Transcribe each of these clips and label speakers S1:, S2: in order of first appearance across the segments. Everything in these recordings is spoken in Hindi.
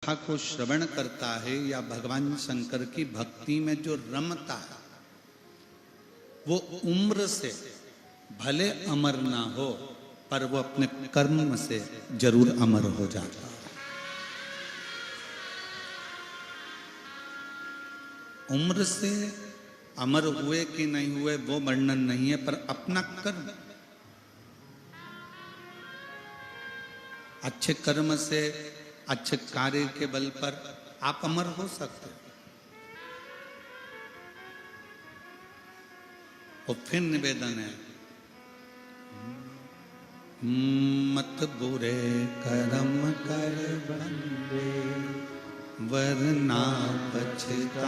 S1: कथा को श्रवण करता है या भगवान शंकर की भक्ति में जो रमता है, वो उम्र से भले अमर ना हो पर वो अपने कर्म से जरूर अमर हो जाता है। उम्र से अमर हुए कि नहीं हुए वो वर्णन नहीं है, पर अपना कर्म, अच्छे कर्म से, अच्छे कार्य के बल पर आप अमर हो सकते हो। और फिर निवेदन है, मत बुरे कर्म कर बंदे वरना पछताएगा,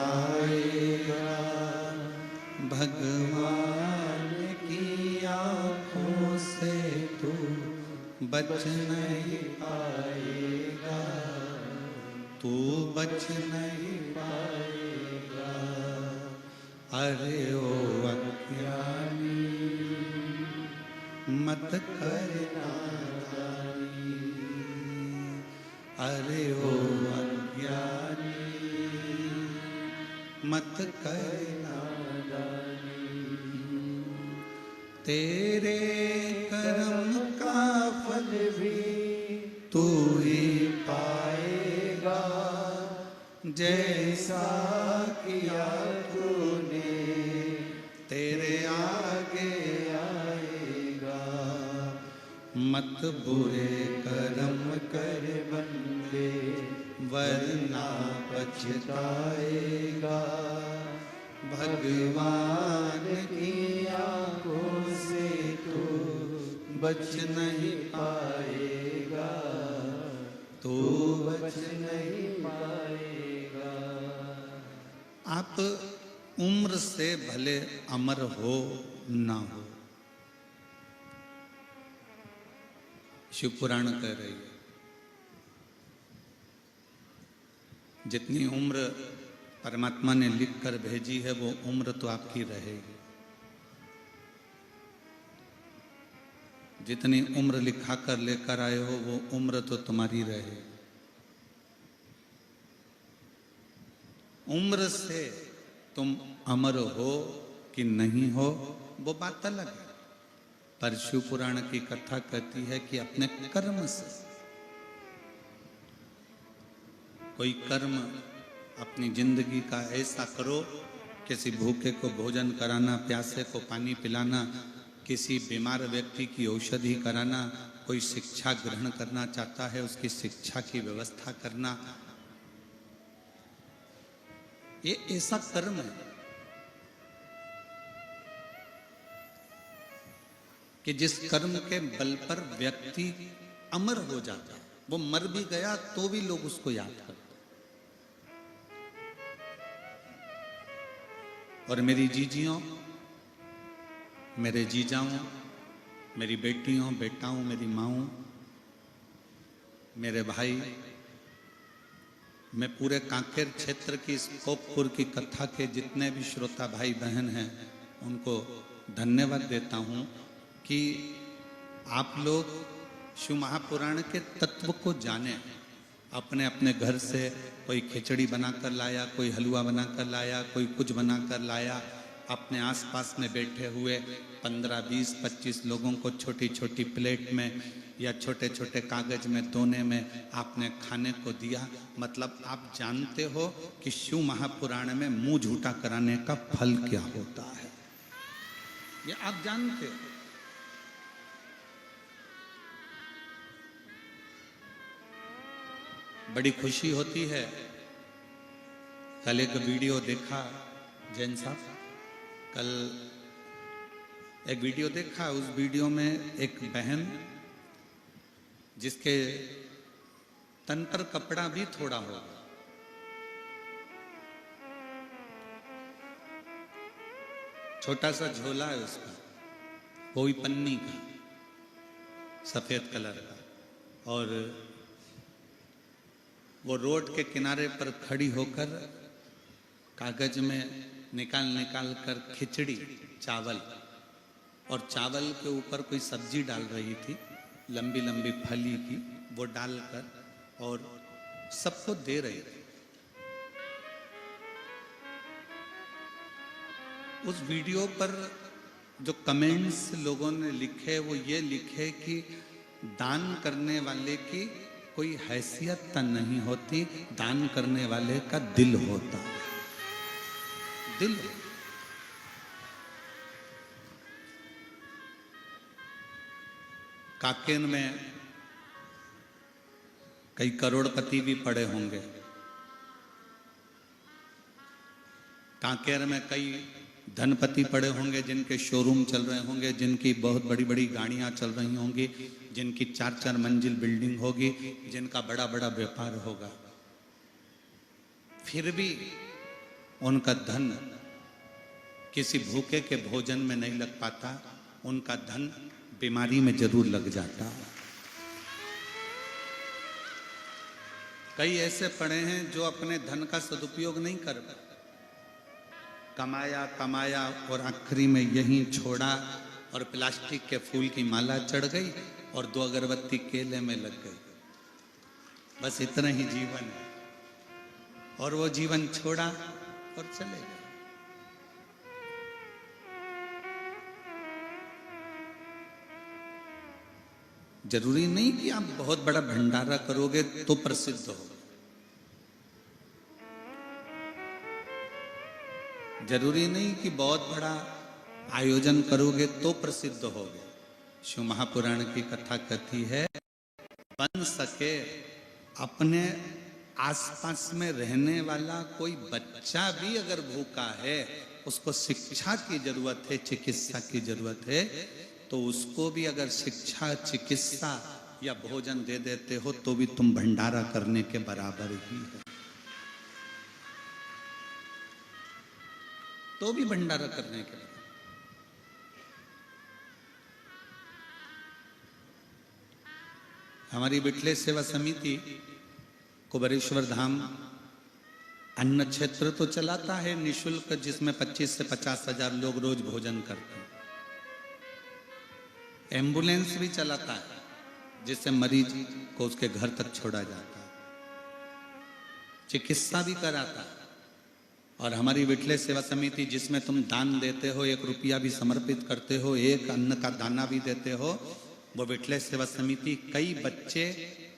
S1: भगवान की आंखों से तू बच नहीं पाएगा, तू बच नहीं पाएगा। अरे ओ अज्ञानी मत कर नादानी, अरे ओ अज्ञानी मत कर नादानी। तेरे कर्म का फल भी तू ही पाएगा, जैसा किया तूने तेरे आगे आएगा। मत बुरे कर्म कर बंदे वरना पछताएगा, भगवान की आंखों से तू बच नहीं पाएगा, तू बच नहीं पाएगा। आप उम्र से भले अमर हो ना हो, शिव पुराण कह रही है, जितनी उम्र परमात्मा ने लिख कर भेजी है वो उम्र तो आपकी रहेगी। जितनी उम्र लिखा कर लेकर आए हो वो उम्र तो तुम्हारी रहेगी। उम्र से तुम अमर हो कि नहीं हो वो बात अलग है, पर शिव पुराण की कथा कहती है कि अपने कर्म से, कोई कर्म अपनी जिंदगी का ऐसा करो, किसी भूखे को भोजन कराना, प्यासे को पानी पिलाना, किसी बीमार व्यक्ति की औषधि कराना, कोई शिक्षा ग्रहण करना चाहता है उसकी शिक्षा की व्यवस्था करना, ये ऐसा कर्म है कि जिस कर्म के बल पर व्यक्ति अमर हो जाता है। वो मर भी गया तो भी लोग उसको याद करते। और मेरी जीजियों, मेरे जीजाओं, मेरी बेटियों, बेटाओं, मेरी माओं, मेरे भाई, मैं पूरे कांकेर क्षेत्र की इस कोपपुर की कथा के जितने भी श्रोता भाई बहन हैं उनको धन्यवाद देता हूं कि आप लोग शिव महापुराण के तत्व को जाने। अपने अपने घर से कोई खिचड़ी बनाकर लाया, कोई हलवा बनाकर लाया, कोई कुछ बनाकर लाया, अपने आसपास में बैठे हुए 15, 20, 25 लोगों को छोटी छोटी प्लेट में या छोटे छोटे कागज में दोने में आपने खाने को दिया। मतलब आप जानते हो कि शिव महापुराण में मुंह झूठा कराने का फल क्या होता है, ये आप जानते हो। बड़ी खुशी होती है। कल एक वीडियो देखा, जैन साहब, कल एक वीडियो देखा। उस वीडियो में एक बहन जिसके तन पर कपड़ा भी थोड़ा होगा, छोटा सा झोला है उसका, वो भी पन्नी का, सफेद कलर का, और वो रोड के किनारे पर खड़ी होकर कागज में निकाल निकाल कर खिचड़ी, चावल, और चावल के ऊपर कोई सब्जी डाल रही थी, लंबी लंबी फली की, वो डालकर और सबको दे रहे थे। उस वीडियो पर जो कमेंट्स लोगों ने लिखे वो ये लिखे कि दान करने वाले की कोई हैसियत नहीं होती, दान करने वाले का दिल होता। दिल। काकेर में कई करोड़पति भी पड़े होंगे, कांकेर में कई धनपति पड़े होंगे जिनके शोरूम चल रहे होंगे, जिनकी बहुत बड़ी बड़ी गाड़ियां चल रही होंगी, जिनकी 4-4 मंजिल बिल्डिंग होगी, जिनका बड़ा बड़ा व्यापार होगा। फिर भी उनका धन किसी भूखे के भोजन में नहीं लग पाता, उनका धन बीमारी में जरूर लग जाता। कई ऐसे पड़े हैं जो अपने धन का सदुपयोग नहीं कर पाते, कमाया कमाया और आखिरी में यहीं छोड़ा और प्लास्टिक के फूल की माला चढ़ गई और 2 अगरबत्ती केले में लग गई। बस इतना ही जीवन है, और वो जीवन छोड़ा और चले गए। जरूरी नहीं कि आप बहुत बड़ा भंडारा करोगे तो प्रसिद्ध हो, जरूरी नहीं कि बहुत बड़ा आयोजन करोगे तो प्रसिद्ध होगे। शिव महापुराण की कथा कहती है, बन सके अपने आसपास में रहने वाला कोई बच्चा भी अगर भूखा है, उसको शिक्षा की जरूरत है, चिकित्सा की जरूरत है, तो उसको भी अगर शिक्षा, चिकित्सा या भोजन दे देते हो तो भी तुम भंडारा करने के बराबर ही हो, तो भी भंडारा करने के लिए। हमारी बिटले सेवा समिति कुबेरेश्वर धाम अन्न क्षेत्र तो चलाता है निशुल्क, जिसमें 25 से 50 हजार लोग रोज भोजन करते हैं। एम्बुलेंस भी चलाता है जिससे मरीज को उसके घर तक छोड़ा जाता है, चिकित्सा भी कराता है। और हमारी विटले सेवा समिति जिसमें तुम दान देते हो, 1 रुपया भी समर्पित करते हो, 1 अन्न का दाना भी देते हो, वो विटले सेवा समिति कई बच्चे,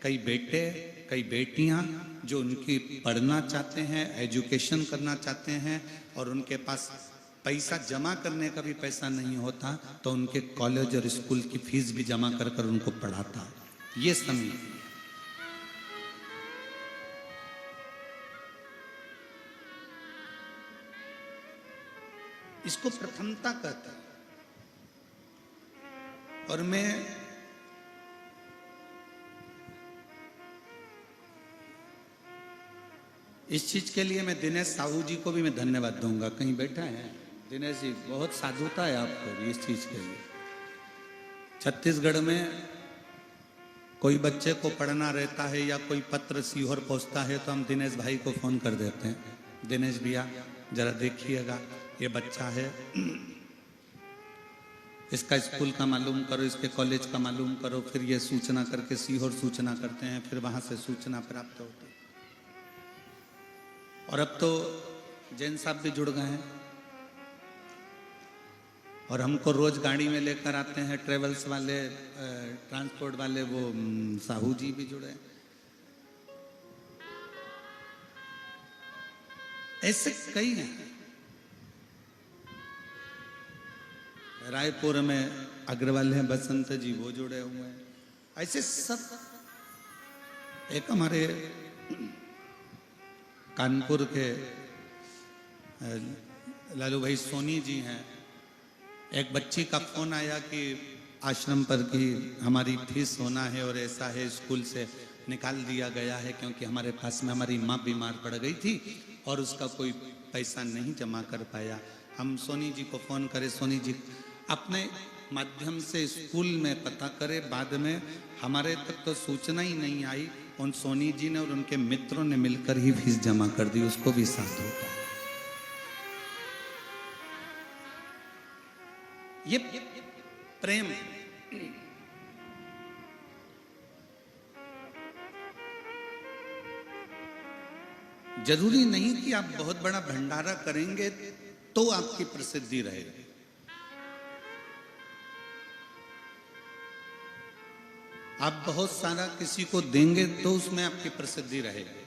S1: कई बेटे, कई बेटियां जो उनकी पढ़ना चाहते हैं, एजुकेशन करना चाहते हैं और उनके पास पैसा जमा करने का भी पैसा नहीं होता, तो उनके कॉलेज और स्कूल की फीस भी जमा कर कर उनको पढ़ाता। ये समिति इसको प्रथमता कहते हैं। और मैं इस चीज के लिए मैं दिनेश साहू जी को भी मैं धन्यवाद दूंगा, कहीं बैठा है दिनेश जी, बहुत साधुता है आपको इस चीज के लिए। छत्तीसगढ़ में कोई बच्चे को पढ़ना रहता है या कोई पत्र सीहोर पहुंचता है तो हम दिनेश भाई को फोन कर देते हैं, दिनेश भैया जरा देखिएगा ये बच्चा है, इसका स्कूल का मालूम करो, इसके कॉलेज का मालूम करो। फिर ये सूचना करके सीहोर सूचना करते हैं, फिर वहां से सूचना प्राप्त होती है। और अब तो जैन साहब भी जुड़ गए हैं और हमको रोज गाड़ी में लेकर आते हैं ट्रेवल्स वाले, ट्रांसपोर्ट वाले, वो साहू जी भी जुड़े। ऐसे कई हैं। रायपुर में अग्रवाल हैं बसंत जी, वो जुड़े हुए हैं। ऐसे सब। एक हमारे कानपुर के लालू भाई सोनी जी हैं, एक बच्ची का फोन आया कि आश्रम पर की हमारी फीस होना है और ऐसा है, स्कूल से निकाल दिया गया है क्योंकि हमारे पास में हमारी माँ बीमार पड़ गई थी और उसका कोई पैसा नहीं जमा कर पाया। हम सोनी जी को फोन करे, सोनी जी अपने माध्यम से स्कूल में पता करे, बाद में हमारे तक तो सूचना ही नहीं आई। उन सोनी जी ने और उनके मित्रों ने मिलकर ही फीस जमा कर दी, उसको भी साथ होता है। ये प्रेम है। जरूरी नहीं कि आप बहुत बड़ा भंडारा करेंगे तो आपकी प्रसिद्धि रहेगी। आप बहुत सारा किसी को देंगे तो उसमें आपकी प्रसिद्धि रहेगी।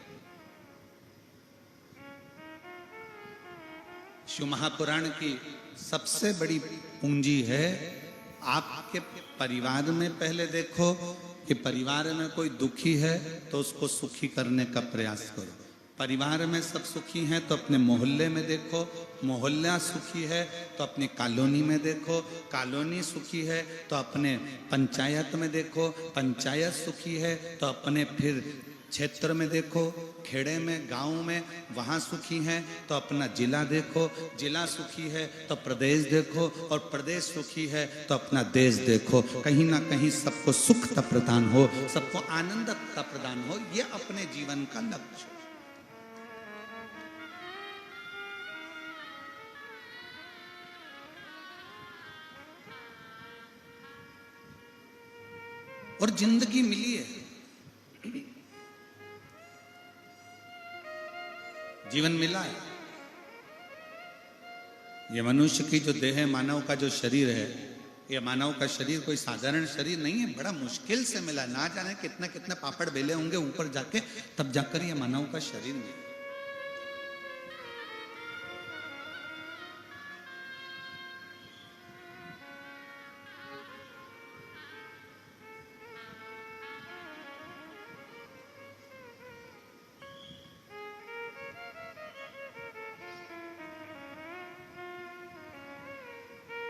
S1: शिव महापुराण की सबसे बड़ी पूंजी है, आपके परिवार में पहले देखो कि परिवार में कोई दुखी है तो उसको सुखी करने का प्रयास करो। परिवार में सब सुखी हैं तो अपने मोहल्ले में देखो, मोहल्ला सुखी है तो अपनी कॉलोनी में देखो, कॉलोनी सुखी है तो अपने पंचायत में देखो, पंचायत सुखी है तो अपने फिर क्षेत्र में देखो, खेड़े में, गांव में, वहाँ सुखी हैं तो अपना जिला देखो, जिला सुखी है तो प्रदेश देखो, और प्रदेश सुखी है तो अपना देश देखो। कहीं ना कहीं सबको सुखता प्रदान हो, सबको आनंदता प्रदान हो, ये अपने जीवन का लक्ष्य। और जिंदगी मिली है, जीवन मिला है। ये मनुष्य की जो देह है, मानव का जो शरीर है, ये मानव का शरीर कोई साधारण शरीर नहीं है, बड़ा मुश्किल से मिला। ना जाने कितने कितने पापड़ बेले होंगे ऊपर जाके, तब जाकर ये मानव का शरीर मिला।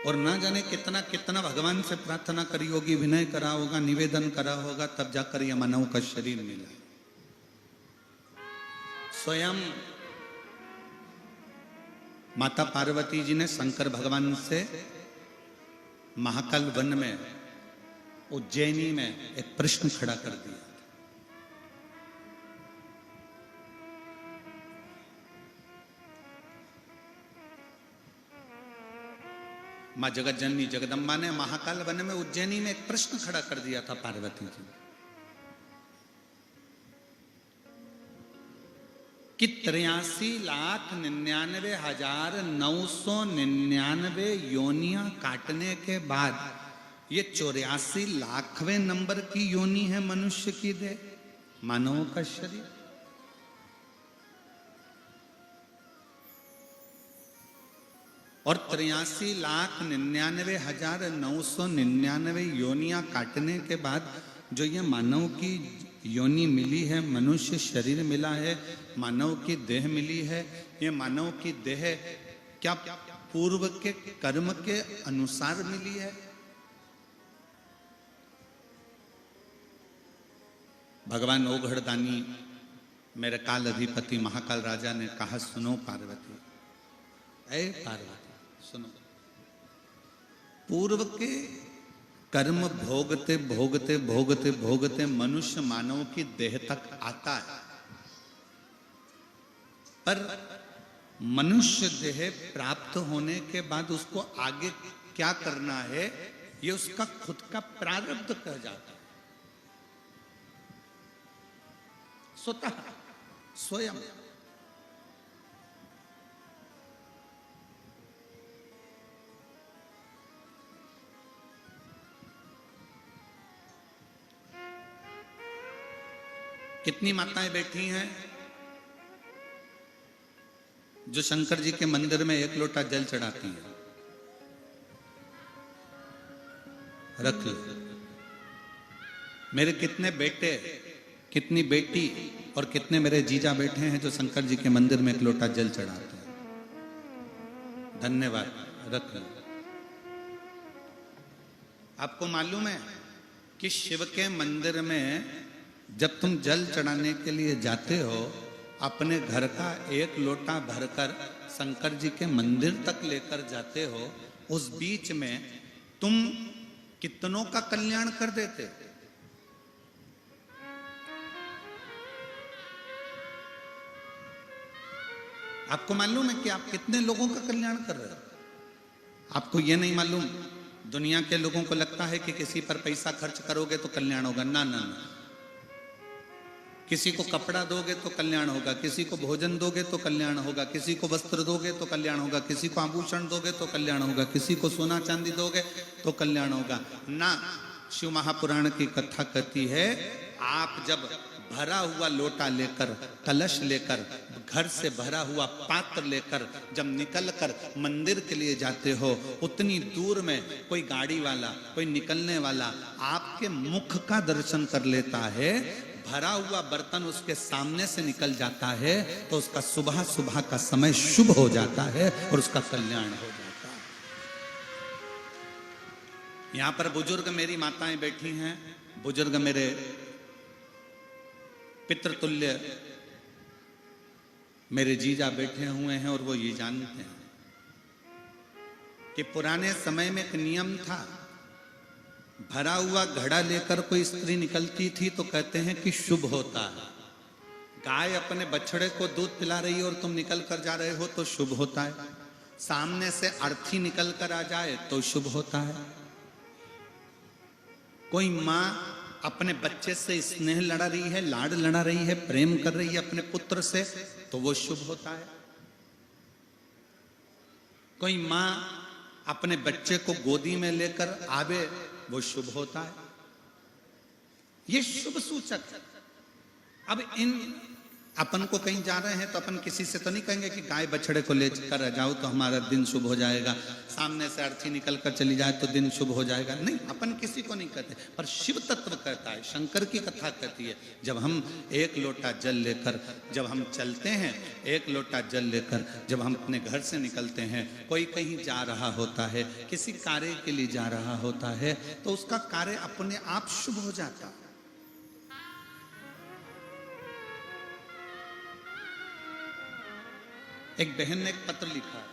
S1: और ना जाने कितना कितना भगवान से प्रार्थना करी होगी, विनय करा होगा, निवेदन करा होगा, तब जाकर यह मानव का शरीर मिला। स्वयं माता पार्वती जी ने शंकर भगवान से महाकाल वन में, उज्जैनी में एक प्रश्न खड़ा कर दिया। माँ जगत जननी जगदम्बा ने महाकाल वन में, उज्जैनी में एक प्रश्न खड़ा कर दिया था पार्वती जी कि 83,99,999 योनियां काटने के बाद ये 84,00,000वें नंबर की योनि है मनुष्य की देह, मानव का शरीर। और 83,99,999 योनियां काटने के बाद जो ये मानव की योनि मिली है, मनुष्य शरीर मिला है, मानव की देह मिली है, ये मानव की देह क्या पूर्व के कर्म के अनुसार मिली है? भगवान ओघड़दानी, मेरे काल अधिपति महाकाल राजा ने कहा, सुनो पार्वती, ऐ पार्वती सुनो, पूर्व के कर्म भोगते भोगते भोगते भोगते मनुष्य मानव की देह तक आता है, पर मनुष्य देह प्राप्त होने के बाद उसको आगे क्या करना है, ये उसका खुद का प्रारब्ध कह जाता है। स्वतः स्वयं कितनी माताएं बैठी हैं जो शंकर जी के मंदिर में एक लोटा जल चढ़ाती हैं? रख लो। मेरे कितने बेटे, कितनी बेटी और कितने मेरे जीजा बैठे हैं जो शंकर जी के मंदिर में एक लोटा जल चढ़ाते हैं? धन्यवाद, रख लो। आपको मालूम है कि शिव के मंदिर में जब तुम जल चढ़ाने के लिए जाते हो, अपने घर का एक लोटा भरकर शंकर जी के मंदिर तक लेकर जाते हो, उस बीच में तुम कितनों का कल्याण कर देते हो? आपको मालूम है कि आप कितने लोगों का कल्याण कर रहे हो? आपको यह नहीं मालूम, दुनिया के लोगों को लगता है कि किसी पर पैसा खर्च करोगे तो कल्याण होगा। ना ना ना, किसी को कपड़ा दोगे तो कल्याण होगा, किसी को भोजन दोगे तो कल्याण होगा, किसी को वस्त्र दोगे तो कल्याण होगा, किसी को आभूषण दोगे तो कल्याण होगा, किसी को सोना चांदी दोगे तो कल्याण होगा ना। शिव महापुराण की कथा कहती है, आप जब भरा हुआ लोटा लेकर, कलश लेकर, घर से भरा हुआ पात्र लेकर जब निकल कर मंदिर के लिए जाते हो, उतनी दूर में कोई गाड़ी वाला, कोई निकलने वाला आपके मुख का दर्शन कर लेता है, भरा हुआ बर्तन उसके सामने से निकल जाता है, तो उसका सुबह सुबह का समय शुभ हो जाता है और उसका कल्याण हो जाता है। यहां पर बुजुर्ग मेरी माताएं बैठी हैं, बुजुर्ग मेरे पितृतुल्य मेरे जीजा बैठे हुए हैं, और वो ये जानते हैं कि पुराने समय में एक नियम था, भरा हुआ घड़ा लेकर कोई स्त्री निकलती थी तो कहते हैं कि शुभ होता है। गाय अपने बछड़े को दूध पिला रही है और तुम निकल कर जा रहे हो तो शुभ होता है। सामने से अर्थी निकल कर आ जाए तो शुभ होता है। कोई माँ अपने बच्चे से स्नेह लड़ा रही है, लाड लड़ा रही है, प्रेम कर रही है अपने पुत्र से, तो वो शुभ होता है। कोई माँ अपने बच्चे को गोदी में लेकर आवे, वो शुभ होता है। ये शुभ सूचक। अब इन अपन को कहीं जा रहे हैं तो अपन किसी से तो नहीं कहेंगे कि गाय बछड़े को लेकर जाओ तो हमारा दिन शुभ हो जाएगा, सामने से अर्थी निकल कर चली जाए तो दिन शुभ हो जाएगा, नहीं, अपन किसी को नहीं कहते। पर शिव तत्व कहता है, शंकर की कथा कहती है, जब हम एक लोटा जल लेकर जब हम चलते हैं, एक लोटा जल लेकर जब हम अपने घर से निकलते हैं, कोई कहीं जा रहा होता है, किसी कार्य के लिए जा रहा होता है, तो उसका कार्य अपने आप शुभ हो जाता है। एक बहन ने एक पत्र लिखा है,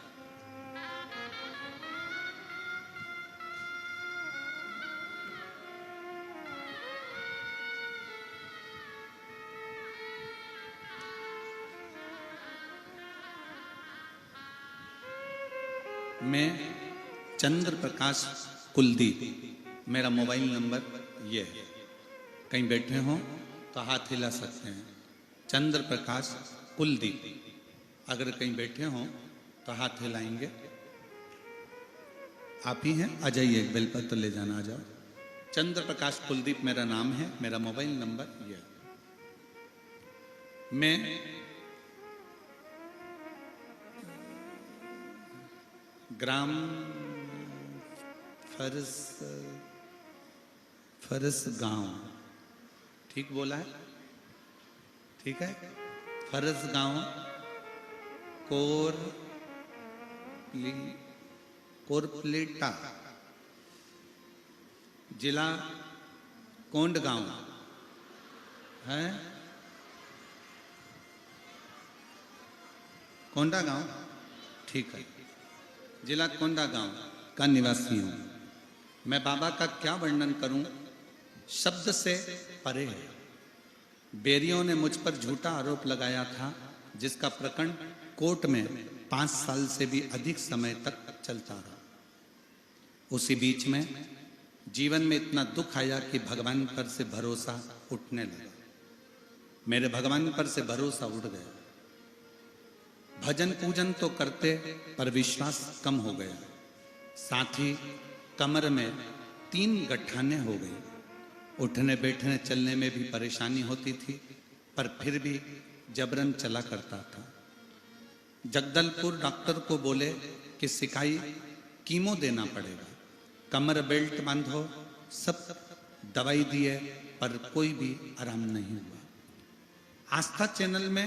S1: मैं चंद्र प्रकाश कुलदीप, मेरा मोबाइल नंबर ये है, कहीं बैठे हो तो हाथ हिला सकते हैं। चंद्र प्रकाश कुलदीप, अगर कहीं बैठे हो तो हाथ हिलाएंगे। आप ही हैं, आ जाइए, एक बेलपत्र ले जाना, आ जाओ। चंद्र प्रकाश कुलदीप मेरा नाम है, मेरा मोबाइल नंबर यह। मैं ग्राम फरस गांव, ठीक बोला है? ठीक है, फरस गांव, कोरपलेटा, जिला कोंडगांव है, कोंडागांव, ठीक है, जिला कोंडागांव का निवासी हूं। मैं बाबा का क्या वर्णन करूं, शब्द से परे है। बेरियों ने मुझ पर झूठा आरोप लगाया था, जिसका प्रकरण कोर्ट में 5 साल से भी अधिक समय तक चलता रहा। उसी बीच में जीवन में इतना दुख आया कि भगवान पर से भरोसा उठने लगा। मेरे भगवान पर से भरोसा उठ गया। भजन पूजन तो करते पर विश्वास कम हो गया। साथ ही कमर में 3 गठाने हो गई। उठने बैठने चलने में भी परेशानी होती थी, पर फिर भी जबरन चला करता था। जगदलपुर डॉक्टर को बोले कि सिकाई कीमो देना पड़ेगा, कमर बेल्ट बांधो, सब दवाई दिए, पर कोई भी आराम नहीं हुआ। आस्था चैनल में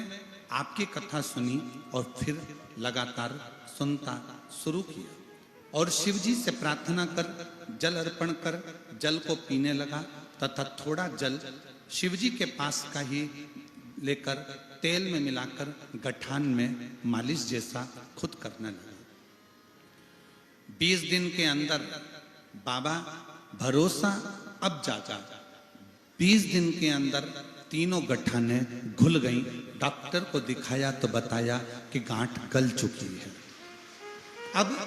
S1: आपकी कथा सुनी और फिर लगातार सुनता शुरू किया और शिवजी से प्रार्थना कर जल अर्पण कर जल को पीने लगा तथा थोड़ा जल शिवजी के पास का ही लेकर तेल में मिलाकर गठान में मालिश जैसा खुद करने लगा। 20 दिन के अंदर बाबा भरोसा अब जागा। 20 दिन के अंदर 3 गठाने घुल गई। डॉक्टर को दिखाया तो बताया कि गांठ गल चुकी है। अब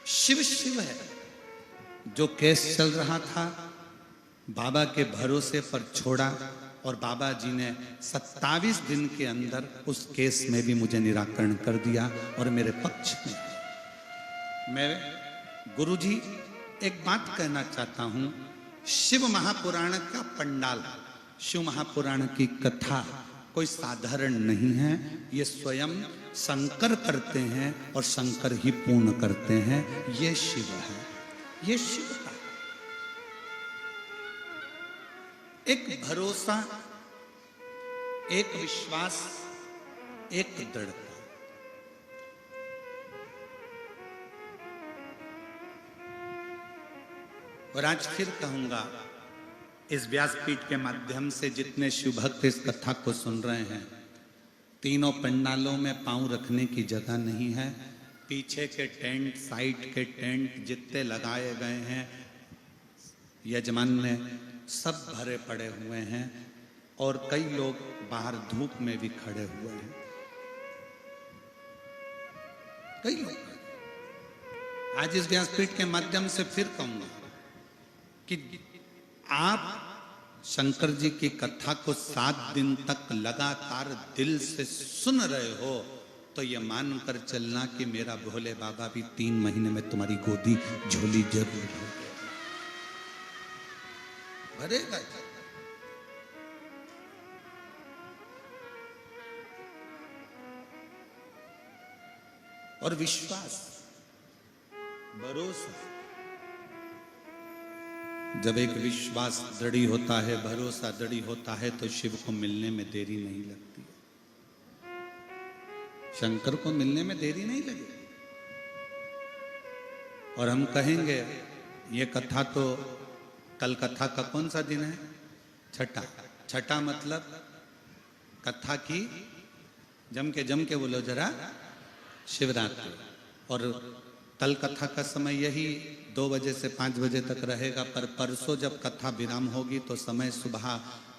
S1: शिव शिव है। जो केस चल रहा था बाबा के भरोसे पर छोड़ा और बाबा जी ने 27 दिन के अंदर उस केस में भी मुझे निराकरण कर दिया और मेरे पक्ष में। मैं गुरुजी एक बात कहना चाहता हूं, शिव महापुराण का पंडाल, शिव महापुराण की कथा कोई साधारण नहीं है। ये स्वयं शंकर करते हैं और शंकर ही पूर्ण करते हैं। ये शिव है, ये शिव का एक भरोसा, एक विश्वास, एक दृढ़ता। और आज फिर कहूंगा, इस व्यासपीठ के माध्यम से जितने शिव भक्त इस कथा को सुन रहे हैं, तीनों पंडालों में पांव रखने की जगह नहीं है। पीछे के टेंट, साइड के टेंट जितने लगाए गए हैं, यजमान ने सब भरे पड़े हुए हैं और कई लोग बाहर धूप में भी खड़े हुए हैं। कई लोग। आज इस व्यासपीठ के माध्यम से फिर कहूंगा कि आप शंकर जी की कथा को 7 दिन तक लगातार दिल से सुन रहे हो तो ये मानकर चलना कि मेरा भोले बाबा भी 3 महीने में तुम्हारी गोदी झोली जरूर भरेगा। और विश्वास, भरोसा, जब एक विश्वास दृढ़ होता है, भरोसा दृढ़ होता है तो शिव को मिलने में देरी नहीं लगती, शंकर को मिलने में देरी नहीं लगेगी। और हम कहेंगे ये कथा तो, कल कथा का कौन सा दिन है? छठा। छठा मतलब कथा की जम के बोलो जरा, शिवरात्रि। और कल कथा का समय यही 2 बजे से 5 बजे तक रहेगा, पर परसों जब कथा विराम होगी तो समय सुबह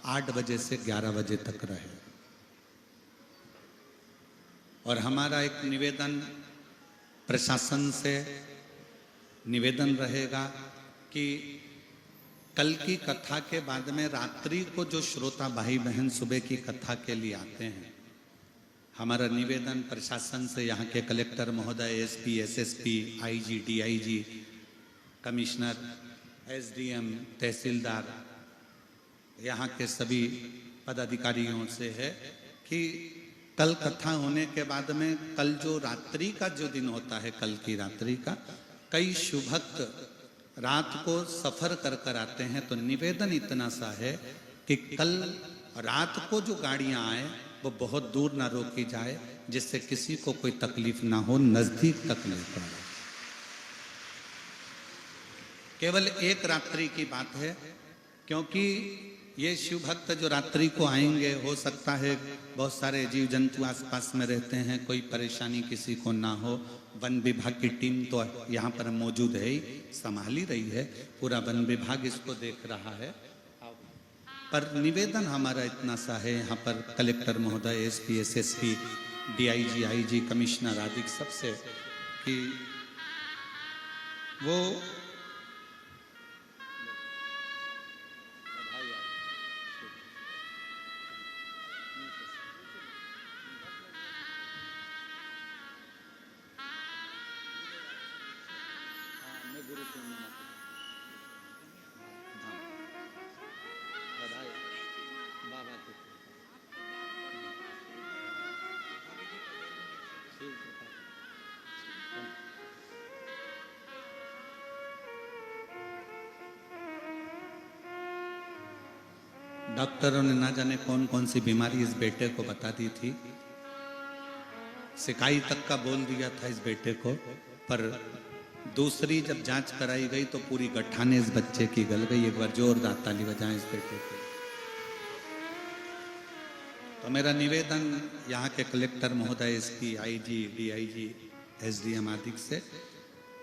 S1: 8 बजे से 11 बजे तक रहेगा। और हमारा एक निवेदन प्रशासन से निवेदन रहेगा कि कल की कथा के बाद में रात्रि को जो श्रोता भाई बहन सुबह की कथा के लिए आते हैं, हमारा निवेदन प्रशासन से, यहाँ के कलेक्टर महोदय, SP, SSP, IG, DIG, commissioner, SDM, tehsildar, यहाँ के सभी पदाधिकारियों से है कि कल कथा होने के बाद में, कल जो रात्रि का जो दिन होता है, कल की रात्रि का, कई शुभ भक्त रात को सफर कर कर आते हैं। तो निवेदन इतना सा है कि कल रात को जो गाड़ियां आए वो बहुत दूर ना रोकी जाए, जिससे किसी को कोई तकलीफ ना हो, नजदीक तक नहीं पड़े। केवल एक रात्रि की बात है, क्योंकि ये शिव भक्त जो रात्रि को आएंगे, हो सकता है बहुत सारे जीव जंतु आसपास में रहते हैं, कोई परेशानी किसी को ना हो। वन विभाग की टीम तो यहाँ पर मौजूद है ही, संभाल ही रही है, पूरा वन विभाग इसको देख रहा है। पर निवेदन हमारा इतना सा है यहाँ पर कलेक्टर महोदय, SP, SSP, DIG, IG, commissioner आदि सबसे, कि वो डॉक्टरों ने ना जाने कौन कौन सी बीमारी इस बेटे को बता दी थी, सिकाई तक का बोल दिया था इस बेटे को, पर दूसरी जब जांच कराई गई तो पूरी गठाने इस बच्चे की गल गई। एक बार जोरदार ताली बजाएं इस बेटे को। तो मेरा निवेदन यहाँ के कलेक्टर महोदय, एसपी, आईजी, डीआईजी, एसडीएम आदि से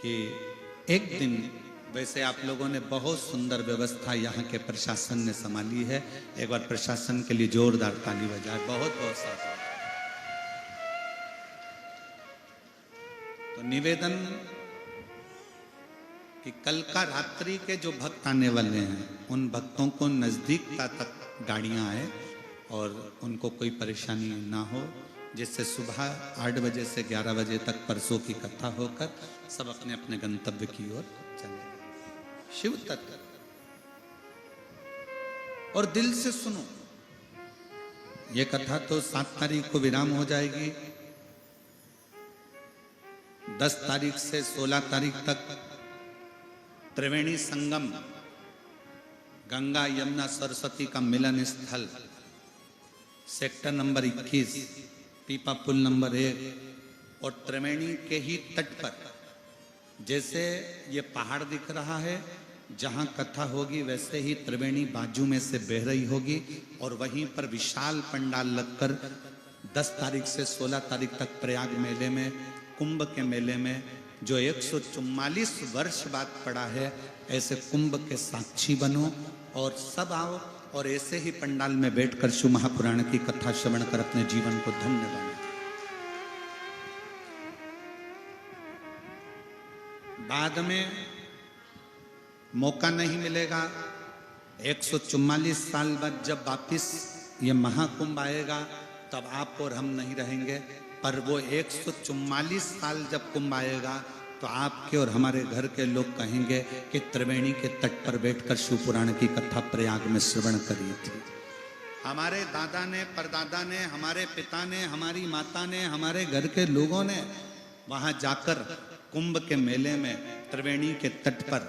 S1: कि एक दिन, वैसे आप लोगों ने बहुत सुंदर व्यवस्था यहाँ के प्रशासन ने संभाली है, एक बार प्रशासन के लिए जोरदार ताली बजाए, बहुत बहुत सारा। तो निवेदन कि कल का रात्रि के जो भक्त आने वाले हैं, उन भक्तों को नजदीकता तक गाड़ियां आए और उनको कोई परेशानी ना हो, जिससे सुबह 8 बजे से 11 बजे तक परसों की कथा होकर सब अपने अपने गंतव्य की ओर चले। शिव तत्व और दिल से सुनो। ये कथा तो 7 तारीख को विराम हो जाएगी। 10 तारीख से 16 तारीख तक त्रिवेणी संगम, गंगा यमुना सरस्वती का मिलन स्थल, सेक्टर नंबर 21, पीपा पुल नंबर 1 और त्रिवेणी के ही तट पर, जैसे ये पहाड़ दिख रहा है, जहां कथा होगी वैसे ही त्रिवेणी बाजू में से बह रही होगी और वहीं पर विशाल पंडाल लगकर 10 तारीख से 16 तारीख तक प्रयाग मेले में, कुंभ के मेले में, जो 144 वर्ष बाद पड़ा है, ऐसे कुंभ के साक्षी बनो और सब आओ और ऐसे ही पंडाल में बैठकर शिव महापुराण की कथा श्रवण कर अपने जीवन को धन्य बनाओ। बाद में मौका नहीं मिलेगा। 144 साल बाद जब वापिस ये महाकुंभ आएगा तब आप और हम नहीं रहेंगे, पर वो 144 साल जब कुंभ आएगा तो आपके और हमारे घर के लोग कहेंगे कि त्रिवेणी के तट पर बैठकर शिव पुराण की कथा प्रयाग में श्रवण करी थी। हमारे दादा ने, परदादा ने, हमारे पिता ने, हमारी माता ने, हमारे घर के लोगों ने वहां जाकर कुंभ के मेले में त्रिवेणी के तट पर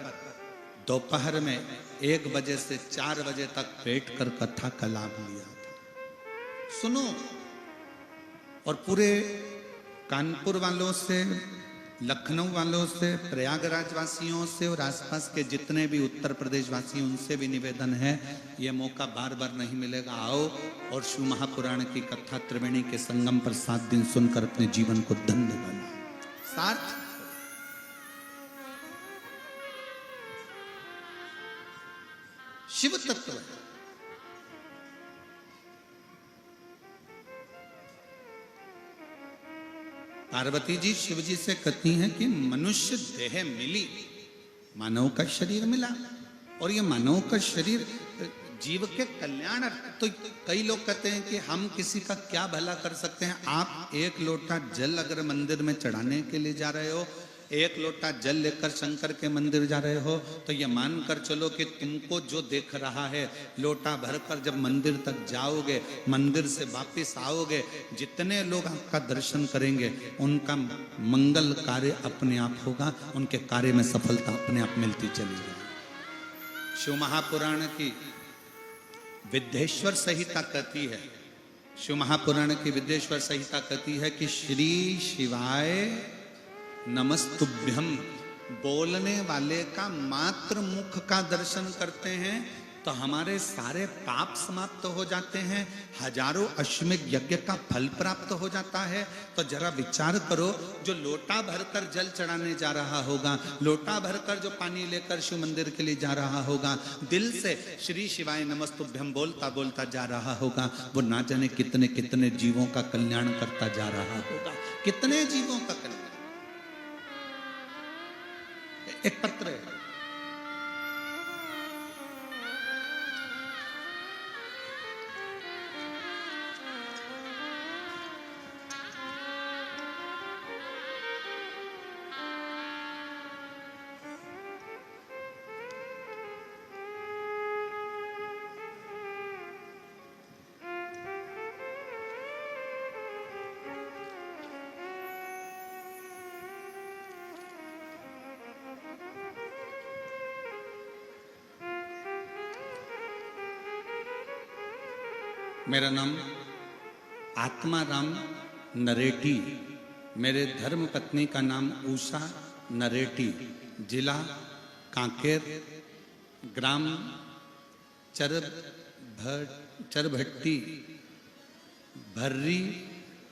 S1: दोपहर में 1 बजे से 4 बजे तक बैठकर कथा का लाभ लिया था। सुनो। और पूरे कानपुर वालों से, लखनऊ वालों से, प्रयागराज वासियों से और आसपास के जितने भी उत्तर प्रदेश वासी, उनसे भी निवेदन है, ये मौका बार बार नहीं मिलेगा। आओ और शिव महापुराण की कथा त्रिवेणी के संगम पर 7 दिन सुनकर अपने जीवन को धन्य बनाओ। साथ शिव तत्व है। पार्वती जी शिव जी से कहती हैं कि मनुष्य देह मिली, मानव का शरीर मिला, और ये मानव का शरीर जीव के कल्याण। तो कई लोग कहते हैं कि हम किसी का क्या भला कर सकते हैं। आप 1 लोटा जल अगर मंदिर में चढ़ाने के लिए जा रहे हो, 1 लोटा जल लेकर शंकर के मंदिर जा रहे हो, तो ये मानकर चलो कि तुमको जो देख रहा है, लोटा भरकर जब मंदिर तक जाओगे, मंदिर से वापस आओगे, जितने लोग आपका दर्शन करेंगे उनका मंगल कार्य अपने आप होगा, उनके कार्य में सफलता अपने आप मिलती चली जाएगी। शिव महापुराण की विद्येश्वर संहिता कहती है, शिव महापुराण की विद्येश्वर संहिता कहती है कि श्री शिवाय नमस्तुभ्यम, बोलने वाले का मात्र मुख का दर्शन करते हैं तो हमारे सारे पाप समाप्त हो जाते हैं, हजारों अश्वमेध यज्ञ का फल प्राप्त हो जाता है। तो जरा विचार करो, जो लोटा भरकर जल चढ़ाने जा रहा होगा, लोटा भरकर जो पानी लेकर शिव मंदिर के लिए जा रहा होगा, दिल से श्री शिवाय नमस्तुभ्यम बोलता बोलता जा रहा होगा, वो ना जाने कितने कितने जीवों का कल्याण करता जा रहा होगा। कितने जीवों का कल्याण। एक पत्र है, मेरा नाम आत्माराम नरेटी, मेरे धर्म पत्नी का नाम उषा नरेटी, जिला कांकेर, ग्राम चरभट्टी भर्री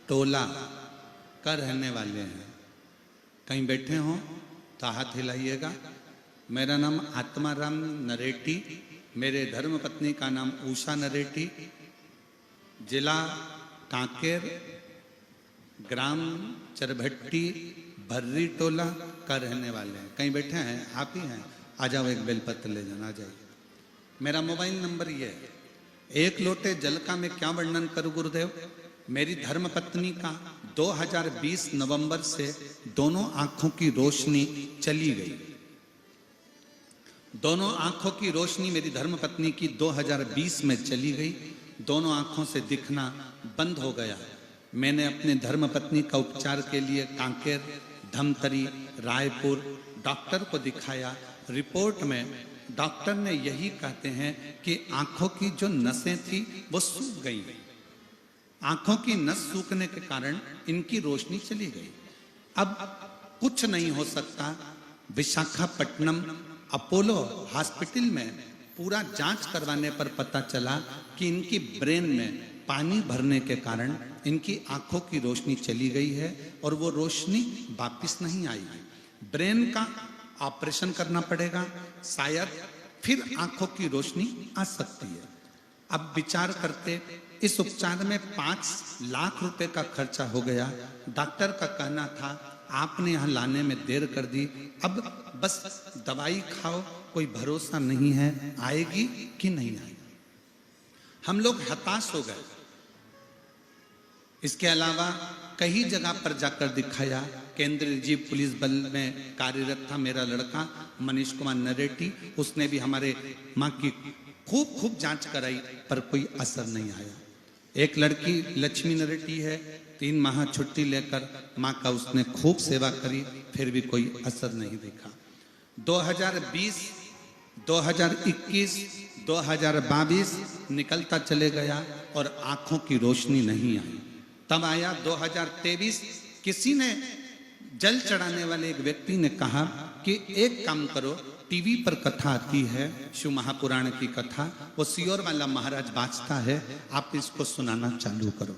S1: टोला का रहने वाले हैं। कहीं बैठे हों तो हाथ हिलाइएगा। मेरा नाम आत्माराम नरेटी, मेरे धर्म पत्नी का नाम उषा नरेटी, जिला कांकेर, ग्राम चरभट्टी भर्री टोला का रहने वाले हैं। कहीं बैठे हैं? आप ही हैं? आ जाओ, एक बेलपत्र ले जाना, आ जाइए। मेरा मोबाइल नंबर ये है एक लोटे जल का मैं क्या वर्णन करूं गुरुदेव। मेरी धर्मपत्नी का 2020 नवंबर से दोनों आंखों की रोशनी चली गई। दोनों आंखों की रोशनी मेरी धर्मपत्नी की 2020 में चली गई। दोनों आंखों से दिखना बंद हो गया। मैंने अपने धर्मपत्नी का उपचार के लिए कांकेर, धमतरी, रायपुर डॉक्टर को दिखाया। रिपोर्ट में डॉक्टर ने यही कहते हैं कि आंखों की जो नसें थी वो सूख गई। आंखों की नस सूखने के कारण इनकी रोशनी चली गई। अब कुछ नहीं हो सकता। विशाखापट्टनम अपोलो हॉस्पिटल में पूरा जांच करवाने पर पता चला कि इनकी ब्रेन में पानी भरने के कारण इनकी आंखों की रोशनी चली गई है और वो रोशनी वापस नहीं आई। ब्रेन का ऑपरेशन करना पड़ेगा, शायद फिर आंखों की रोशनी आ सकती है। अब विचार करते, इस उपचार में 5 लाख रुपए का खर्चा हो गया। डॉक्टर का कहना था आपने यहाँ लाने में देर कर दी, अब बस दवाई खाओ, कोई भरोसा नहीं है आएगी कि नहीं आएगी। हम लोग हताश हो गए। इसके अलावा कई जगह पर जाकर दिखाया। केंद्रीय रिजर्व पुलिस बल में कार्यरत था मेरा लड़का मनीष कुमार नरेटी, उसने भी हमारे माँ की खूब जांच कराई पर कोई असर नहीं आया। एक लड़की लक्ष्मी नरेटी है, 3 माह छुट्टी लेकर माँ का उसने खूब सेवा करी, फिर भी कोई असर नहीं दिखा। 2020, 2021, 2022 निकलता चले गया और आंखों की रोशनी नहीं आई। तब आया 2023। किसी ने जल चढ़ाने वाले एक व्यक्ति ने कहा कि एक काम करो, टीवी पर कथा आती है शिव महापुराण की कथा, वो सियोर वाला महाराज बाजता है, आप इसको सुनाना चालू करो।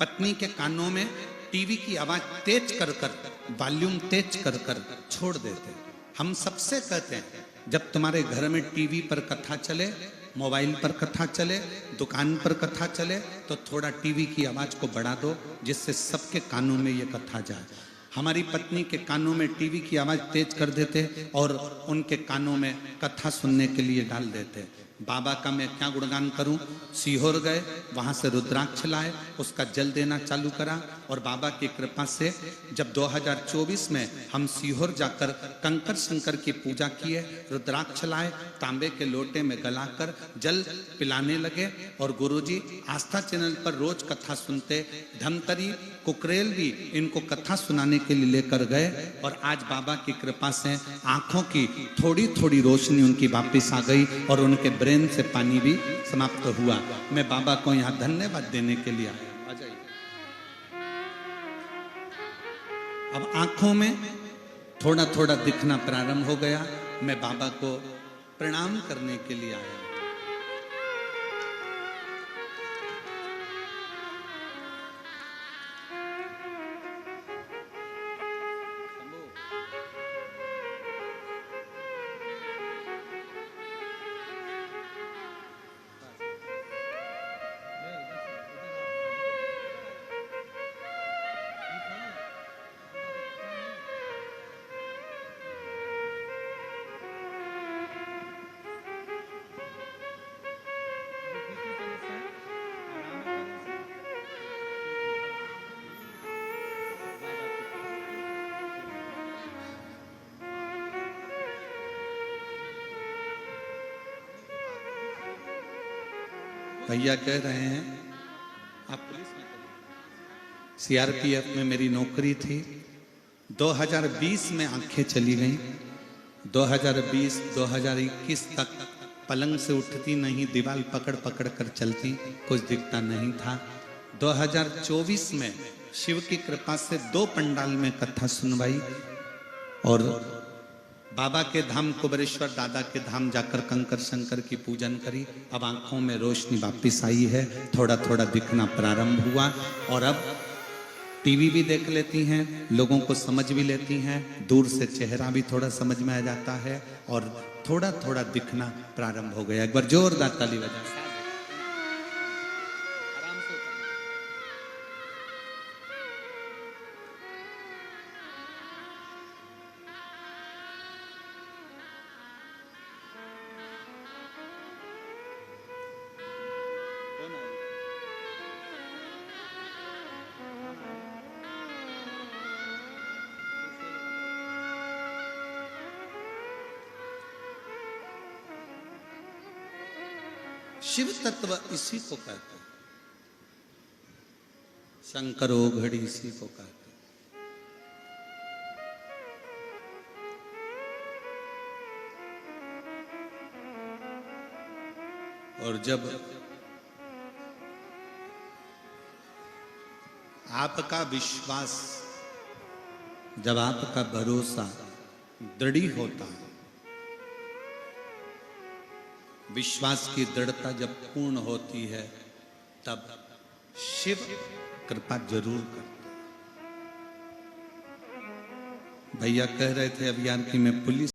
S1: पत्नी के कानों में टीवी की आवाज तेज कर वॉल्यूम तेज कर छोड़ देते। हम सबसे कहते हैं जब तुम्हारे घर में टीवी पर कथा चले, मोबाइल पर कथा चले, दुकान पर कथा चले, तो थोड़ा टीवी की आवाज को बढ़ा दो जिससे सबके कानों में ये कथा जाए। हमारी पत्नी के कानों में टीवी की आवाज तेज कर देते और उनके कानों में कथा सुनने के लिए डाल देते। बाबा का मैं क्या गुणगान करूं। सीहोर गए, वहां से रुद्राक्ष लाए, उसका जल देना चालू करा और बाबा की कृपा से जब 2024 में हम सीहोर जाकर कंकर शंकर की पूजा किए, रुद्राक्ष लाए, तांबे के लोटे में गलाकर जल पिलाने लगे और गुरुजी आस्था चैनल पर रोज कथा सुनते। धमतरी कुकरेल भी इनको कथा सुनाने के लिए लेकर गए और आज बाबा की कृपा से आंखों की थोड़ी थोड़ी रोशनी उनकी वापस आ गई और उनके ब्रेन से पानी भी समाप्त हुआ। मैं बाबा को यहाँ धन्यवाद देने के लिए आया। आ जाइए। अब आंखों में थोड़ा थोड़ा दिखना प्रारंभ हो गया। मैं बाबा को प्रणाम करने के लिए आया। भैया कह रहे हैं आप पुलिस में, सीआरपीएफ में मेरी नौकरी थी। 2020 में आंखें चली गईं। 2020, 2021 तक पलंग से उठती नहीं, दीवार पकड़ पकड़ कर चलती, कुछ दिखता नहीं था। 2024 में शिव की कृपा से 2 पंडाल में कथा सुनवाई और बाबा के धाम कुबेरेश्वर दादा के धाम जाकर कंकर शंकर की पूजन करी। अब आंखों में रोशनी वापस आई है, थोड़ा थोड़ा दिखना प्रारंभ हुआ और अब टीवी भी देख लेती हैं, लोगों को समझ भी लेती हैं, दूर से चेहरा भी थोड़ा समझ में आ जाता है और थोड़ा थोड़ा दिखना प्रारंभ हो गया। एक बार जोरदार ताली बजाएं। शिव तत्व इसी को कहते हैं, शंकरो घड़ी इसी को कहते हैं। और जब आपका विश्वास, जब आपका भरोसा दृढ़ होता है, विश्वास की दृढ़ता जब पूर्ण होती है, तब शिव कृपा जरूर करता है। भैया कह रहे थे अभियान की मैं पुलिस